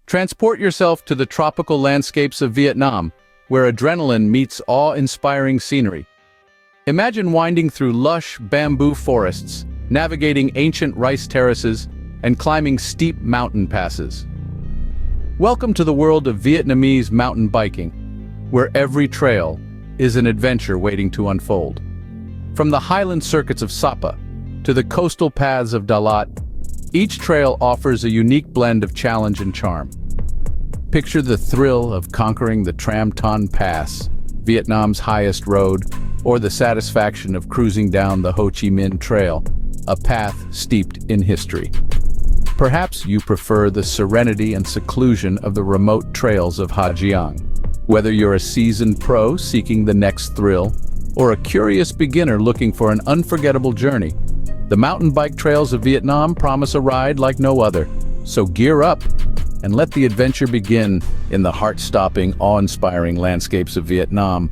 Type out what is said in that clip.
Transport yourself to the tropical landscapes of Vietnam, where adrenaline meets awe-inspiring scenery. Imagine winding through lush bamboo forests, navigating ancient rice terraces, and climbing steep mountain passes. Welcome to the world of Vietnamese mountain biking, where every trail is an adventure waiting to unfold. From the highland circuits of Sapa to the coastal paths of Dalat, each trail offers a unique blend of challenge and charm. Picture the thrill of conquering the Tram Ton Pass, Vietnam's highest road, or the satisfaction of cruising down the Ho Chi Minh Trail, a path steeped in history. Perhaps you prefer the serenity and seclusion of the remote trails of Ha Giang. Whether you're a seasoned pro seeking the next thrill, or a curious beginner looking for an unforgettable journey, the mountain bike trails of Vietnam promise a ride like no other. So gear up and let the adventure begin in the heart-stopping, awe-inspiring landscapes of Vietnam.